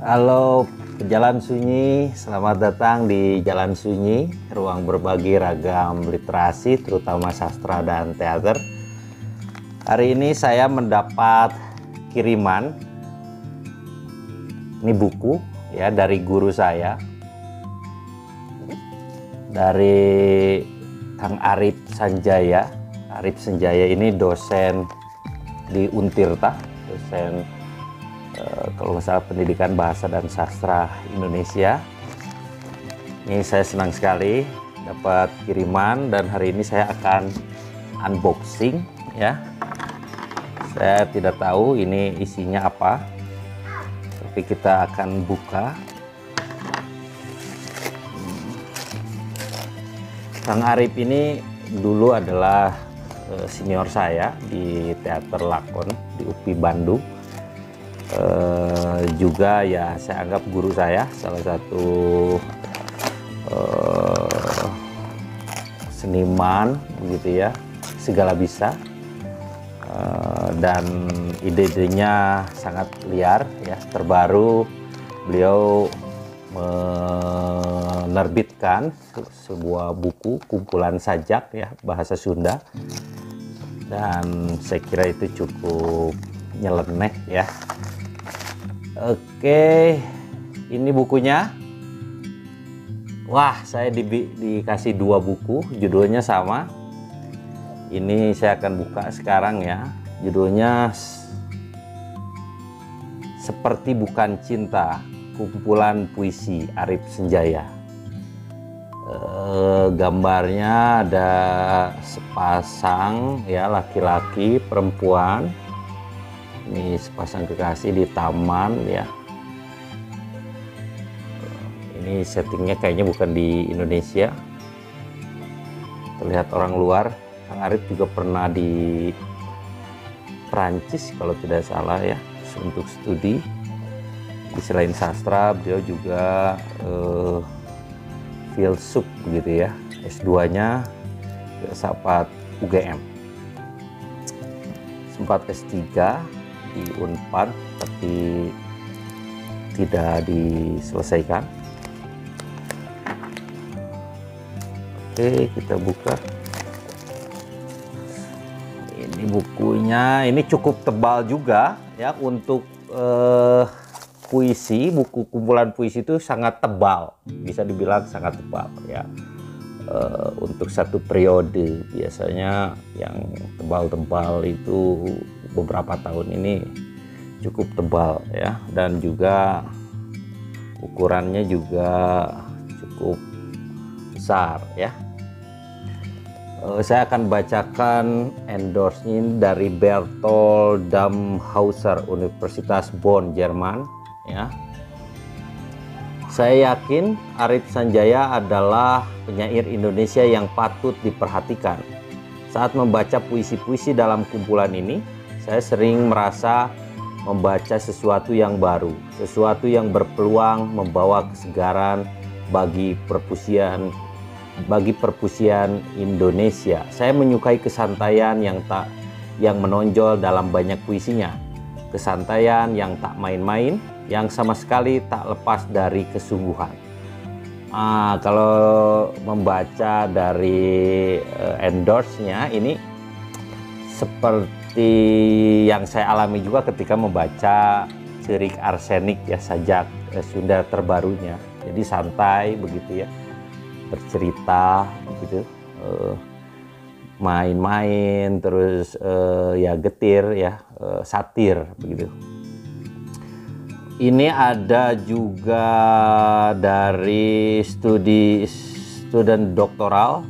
Halo Jalan Sunyi, selamat datang di Jalan Sunyi, ruang berbagi ragam literasi, terutama sastra dan teater. Hari ini saya mendapat kiriman, ini buku ya dari guru saya, dari Kang Arif Sanjaya. Arif Sanjaya ini dosen di Untirta, dosen kalau nggak salah pendidikan bahasa dan sastra Indonesia. Ini saya senang sekali dapat kiriman dan hari ini saya akan unboxing ya. Saya tidak tahu ini isinya apa, tapi kita akan buka. Kang Arif ini dulu adalah senior saya di teater lakon di UPI Bandung. Juga ya saya anggap guru saya, salah satu seniman begitu ya, segala bisa, dan ide-idenya sangat liar ya. Terbaru beliau menerbitkan sebuah buku kumpulan sajak ya bahasa Sunda, dan saya kira itu cukup nyeleneh ya. Oke, ini bukunya. Wah, saya dikasih dua buku, judulnya sama. Ini saya akan buka sekarang ya. Judulnya Seperti Bukan Cinta, kumpulan puisi Arif Sanjaya. Gambarnya ada sepasang ya, laki-laki perempuan. Ini sepasang kekasih di taman ya. Ini settingnya kayaknya bukan di Indonesia, terlihat orang luar. Kang Arif juga pernah di Perancis kalau tidak salah ya, untuk studi. Di selain sastra beliau juga filsuf begitu ya, S2-nya filsafat UGM, sempat S3 di Unpad tapi tidak diselesaikan. Oke, kita buka. Ini bukunya, ini cukup tebal juga ya untuk puisi. Buku kumpulan puisi itu sangat tebal, bisa dibilang sangat tebal ya. Untuk satu periode biasanya yang tebal-tebal itu beberapa tahun ini cukup tebal ya, dan juga ukurannya juga cukup besar ya. Saya akan bacakan endorse-nya dari Bertolt Damhauser, Universitas Bonn, Jerman ya. Saya yakin Arif Sanjaya adalah penyair Indonesia yang patut diperhatikan. Saat membaca puisi-puisi dalam kumpulan ini, saya sering merasa membaca sesuatu yang baru, sesuatu yang berpeluang membawa kesegaran bagi perpusian Indonesia. Saya menyukai kesantaian yang menonjol dalam banyak puisinya. Kesantaian yang tak main-main, yang sama sekali tak lepas dari kesungguhan. Kalau membaca dari endorse-nya ini seperti yang saya alami juga ketika membaca Cerik Arsenik ya, sajak Sunda terbarunya. Jadi santai begitu ya, bercerita begitu, main-main terus ya getir ya, satir begitu. Ini ada juga dari student doktoral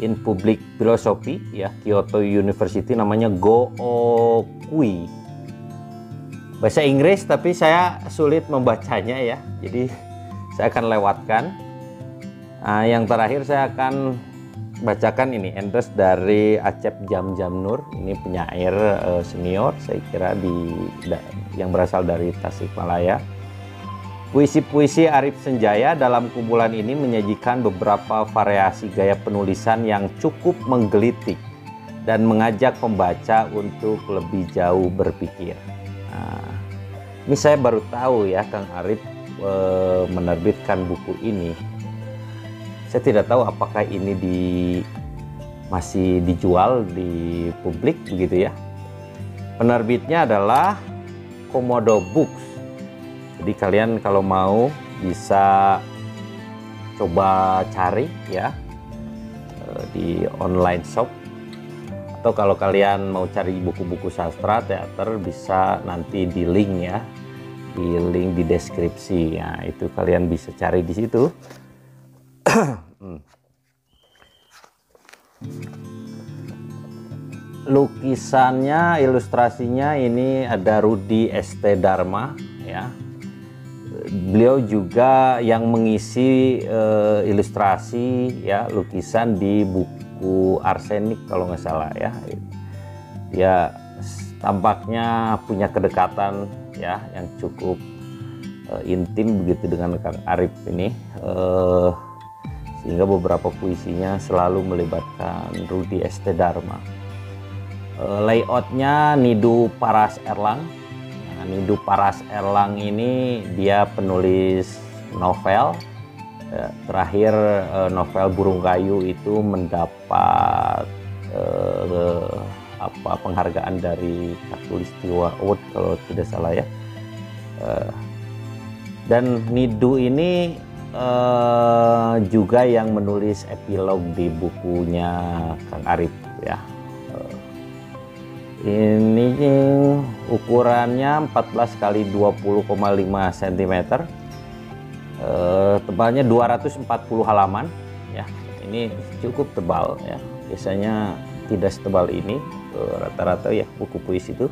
in public philosophy ya, Kyoto University, namanya Go Okui. Bahasa Inggris tapi saya sulit membacanya ya, jadi saya akan lewatkan. Yang terakhir saya akan bacakan ini endorse dari Acep Jamjamnur. Ini penyair senior saya kira yang berasal dari Tasikmalaya. Puisi-puisi Arif Sanjaya dalam kumpulan ini menyajikan beberapa variasi gaya penulisan yang cukup menggelitik dan mengajak pembaca untuk lebih jauh berpikir. Ini saya baru tahu ya, Kang Arif menerbitkan buku ini. Saya tidak tahu apakah ini masih dijual di publik begitu ya. Penerbitnya adalah Komodo Books. Jadi kalian kalau mau bisa coba cari ya di online shop, atau kalau kalian mau cari buku-buku sastra teater bisa nanti di link ya, di link di deskripsi ya, itu kalian bisa cari di situ. Lukisannya, ilustrasinya ini ada Rudi St. Dharma ya. Beliau juga yang mengisi ilustrasi ya, lukisan di buku Arsenik kalau nggak salah ya. Dia tampaknya punya kedekatan ya yang cukup intim begitu dengan Kang Arif ini, sehingga beberapa puisinya selalu melibatkan Rudi St. Dharma. Layoutnya Nidu Paras Erlang. Nidu Paras Erlang ini dia penulis novel. Terakhir novel Burung Kayu itu mendapat penghargaan dari Khatulistiwa Award kalau tidak salah ya. Dan Nidu ini juga yang menulis epilog di bukunya Kang Arif ya. Ini ukurannya 14 kali 20,5 cm, tebalnya 240 halaman ya. Ini cukup tebal ya, biasanya tidak setebal ini rata-rata ya buku puisi itu.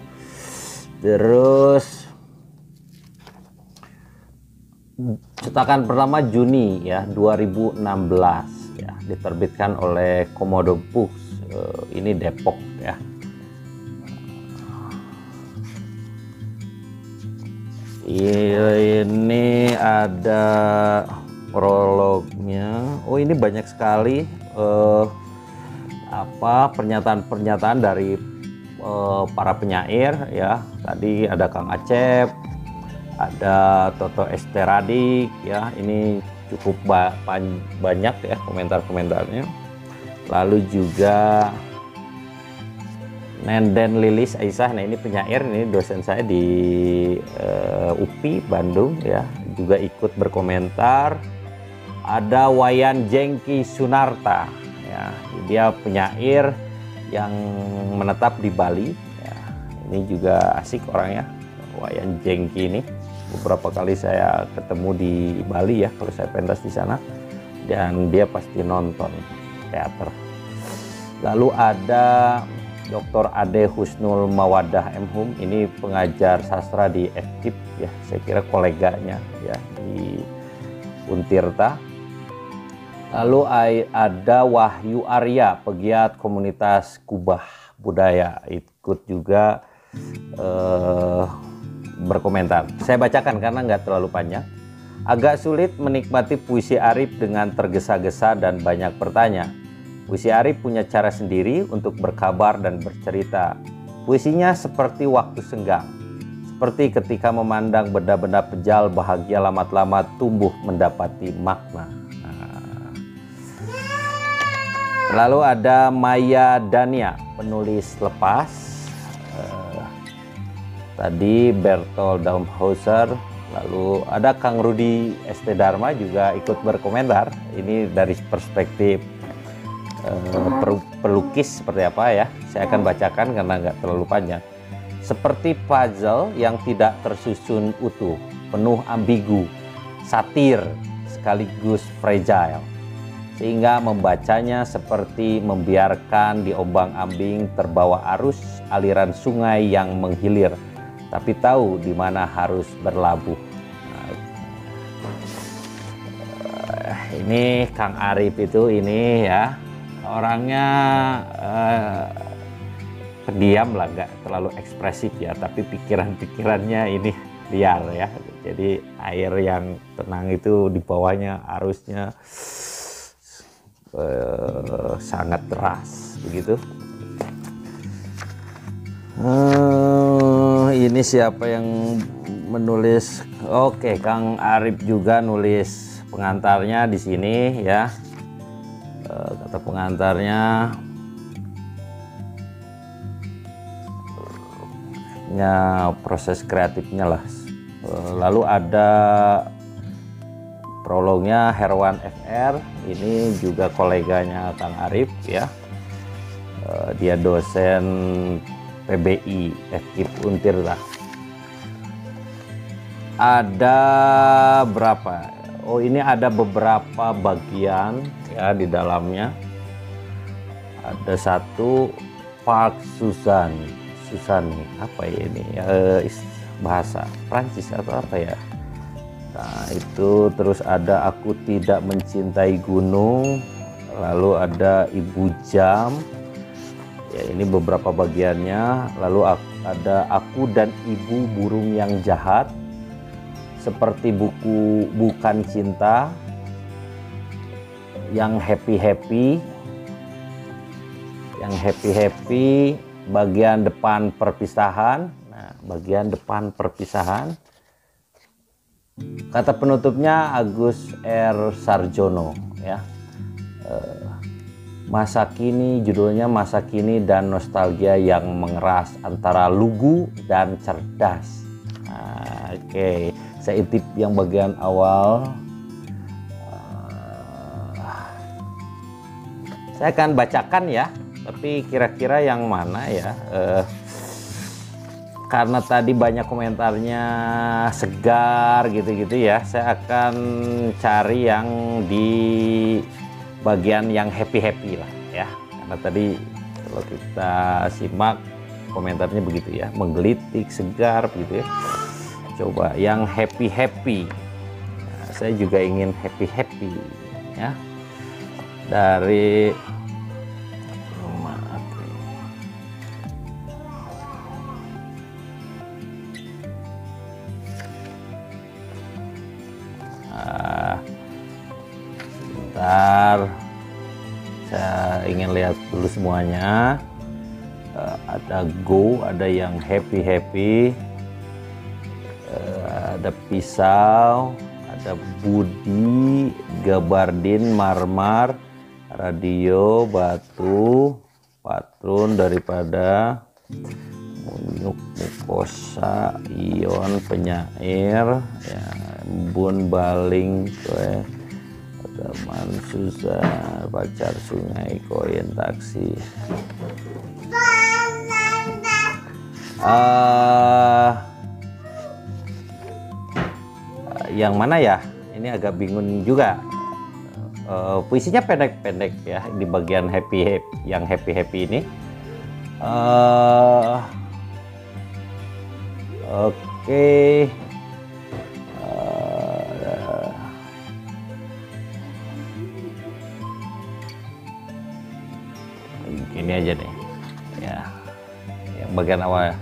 Terus cetakan pertama Juni ya 2016 ya, diterbitkan oleh Komodo Books, ini Depok ya. Ini ada prolognya. Oh, ini banyak sekali pernyataan-pernyataan dari para penyair ya. Tadi ada Kang Acep, ada Toto Esteradik ya. Ini cukup banyak ya komentar-komentarnya. Lalu juga Nenden Lilis Aisyah, nah ini penyair, ini dosen saya di UPI Bandung ya, juga ikut berkomentar. Ada Wayan Jengki Sunarta ya, dia penyair yang menetap di Bali ya. Ini juga asik orangnya, Wayan Jengki ini. Beberapa kali saya ketemu di Bali ya kalau saya pentas di sana, dan dia pasti nonton teater. Lalu ada Dr. Ade Husnul Mawadah M.Hum, ini pengajar sastra di FKIP ya, saya kira koleganya ya di Untirta. Lalu ada Wahyu Arya, pegiat komunitas Kubah Budaya, ikut juga berkomentar. Saya bacakan karena nggak terlalu panjang. Agak sulit menikmati puisi Arif dengan tergesa-gesa dan banyak bertanya. Puisi Arif punya cara sendiri untuk berkabar dan bercerita. Puisinya seperti waktu senggang, seperti ketika memandang benda-benda pejal, bahagia lama-lama tumbuh mendapati makna. Lalu ada Maya Dania, penulis lepas. Tadi Bertolt Daumhauser. Lalu ada Kang Rudi St. Dharma juga ikut berkomentar. Ini dari perspektif pelukis seperti apa ya, saya akan bacakan karena nggak terlalu panjang. Seperti puzzle yang tidak tersusun utuh, penuh ambigu, satir sekaligus fragile, sehingga membacanya seperti membiarkan diombang-ambing terbawa arus aliran sungai yang menghilir, tapi tahu di mana harus berlabuh. Ini Kang Arif itu ini ya, orangnya pendiam lah, nggak terlalu ekspresif ya, tapi pikiran-pikirannya ini liar ya. Jadi air yang tenang itu di bawahnya arusnya sangat deras begitu. Ini siapa yang menulis. Oke, Kang Arif juga nulis pengantarnya di sini ya. Kata pengantarnya proses kreatifnya lah. Lalu ada prolognya Herwan FR, ini juga koleganya Kang Arif ya. Dia dosen PBI FKIP Untir lah. Ada berapa? Oh, ini ada beberapa bagian ya di dalamnya. Ada satu Park Suzanne, apa ya ini? Bahasa Prancis atau apa ya? Nah, itu terus ada Aku Tidak Mencintai Gunung, lalu ada Ibu Jam. Ya, ini beberapa bagiannya. Lalu ada Aku dan Ibu Burung Yang Jahat, seperti buku Bukan Cinta, Yang Happy, bagian depan perpisahan. Nah, bagian depan perpisahan. Kata penutupnya Agus R. Sarjono ya. Masa kini, judulnya Masa Kini dan Nostalgia yang Mengeras Antara Lugu dan Cerdas. Nah, oke. Saya intip yang bagian awal. Saya akan bacakan ya, tapi kira-kira yang mana ya? Karena tadi banyak komentarnya segar gitu-gitu ya, saya akan cari yang di bagian yang happy lah ya. Karena tadi kalau kita simak komentarnya begitu ya, menggelitik, segar begitu ya. Coba yang happy. Nah, saya juga ingin happy ya. Dari sebentar, saya ingin lihat dulu semuanya. Ada Go, ada yang happy, ada Pisau, ada Budi, Gabardin, Marmar, Radio, Batu, Patrun Daripada, Munyuk, Mukosa, Ion, Penyair ya, Bun Baling, teman susah, Pacar Sungai, Koin Taksi. Yang mana ya? Ini agak bingung juga. Puisinya pendek-pendek ya di bagian yang happy ini. Oke. Ini aja deh ya, yang bagian awal.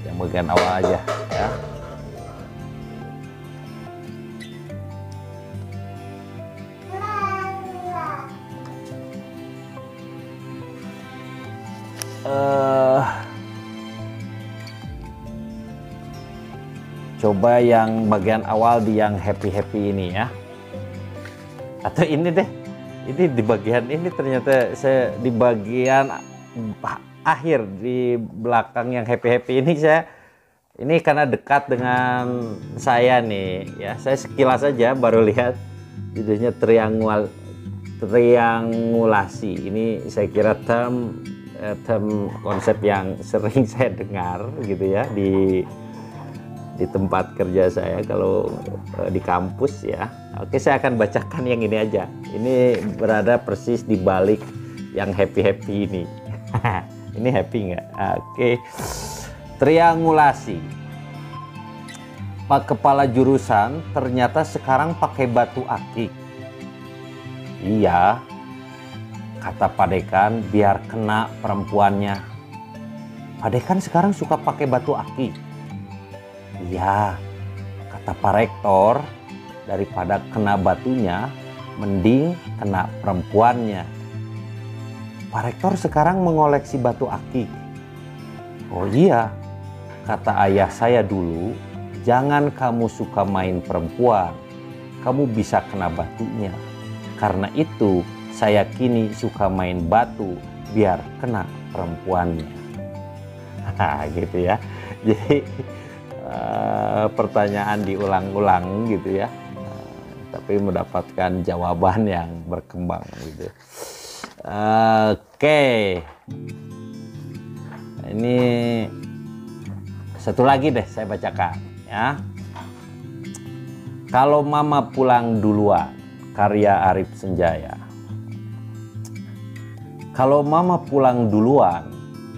Yang bagian awal aja ya. Coba yang bagian awal di yang happy ini ya, atau ini deh, ini di bagian ini ternyata saya di bagian akhir di belakang yang happy ini ini karena dekat dengan saya nih ya, saya sekilas saja baru lihat judulnya triangulasi. Ini saya kira term konsep yang sering saya dengar gitu ya di tempat kerja saya kalau di kampus ya. Oke, saya akan bacakan yang ini aja. Ini berada persis di balik yang happy ini. Ini happy nggak? Oke. Triangulasi. Pak kepala jurusan ternyata sekarang pakai batu akik. Iya, kata Pak Dekan, biar kena perempuannya. Pak Dekan sekarang suka pakai batu akik. Iya, kata Pak Rektor, daripada kena batunya, mending kena perempuannya. Pak Rektor sekarang mengoleksi batu akik. Oh iya, kata ayah saya dulu, jangan kamu suka main perempuan, kamu bisa kena batunya. Karena itu saya kini suka main batu biar kena perempuannya. Gitu ya. Jadi pertanyaan diulang-ulang gitu ya. Tapi mendapatkan jawaban yang berkembang gitu. Oke. Ini satu lagi deh saya bacakan ya. Kalau mama pulang duluan, karya Arif Senjaya. Kalau mama pulang duluan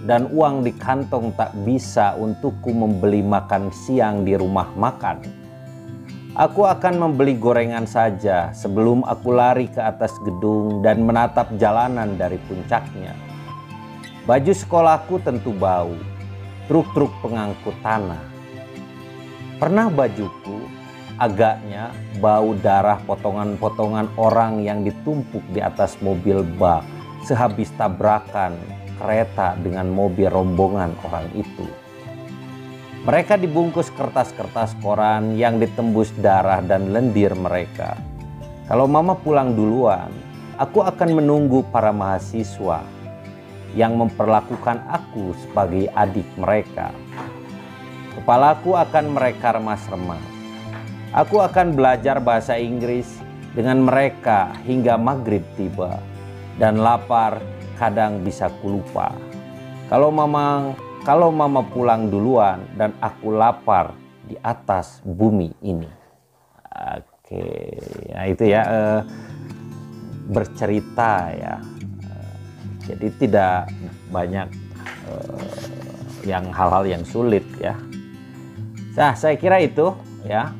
dan uang di kantong tak bisa untukku membeli makan siang di rumah makan, aku akan membeli gorengan saja sebelum aku lari ke atas gedung dan menatap jalanan dari puncaknya. Baju sekolahku tentu bau, truk-truk pengangkut tanah. Pernah bajuku agaknya bau darah potongan-potongan orang yang ditumpuk di atas mobil bak sehabis tabrakan kereta dengan mobil rombongan orang itu. Mereka dibungkus kertas-kertas koran yang ditembus darah dan lendir mereka. Kalau mama pulang duluan, aku akan menunggu para mahasiswa yang memperlakukan aku sebagai adik mereka. Kepalaku akan mereka remas-remas. Aku akan belajar bahasa Inggris dengan mereka hingga maghrib tiba. Dan lapar kadang bisa kulupa. Kalau mama pulang duluan dan aku lapar di atas bumi ini. Oke, ya itu ya, bercerita ya. Jadi tidak banyak hal-hal yang sulit ya. Nah, saya kira itu ya.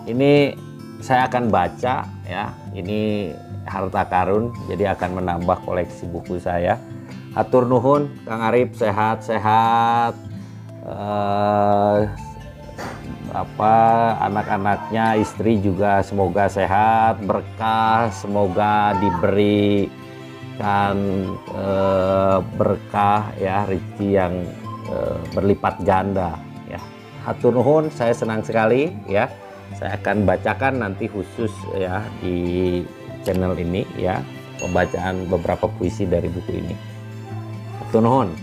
Ini saya akan baca ya. Ini harta karun, jadi akan menambah koleksi buku saya. Hatur nuhun Kang Arif, sehat-sehat. Anak-anaknya, istri juga semoga sehat, berkah, semoga diberikan berkah ya, rezeki yang berlipat ganda ya. Hatur nuhun, saya senang sekali ya. Saya akan bacakan nanti khusus ya di channel ini ya, pembacaan beberapa puisi dari buku ini. Hatur nuhun.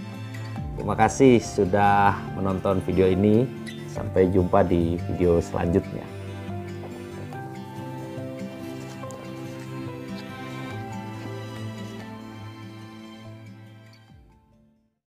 Terima kasih sudah menonton video ini. Sampai jumpa di video selanjutnya.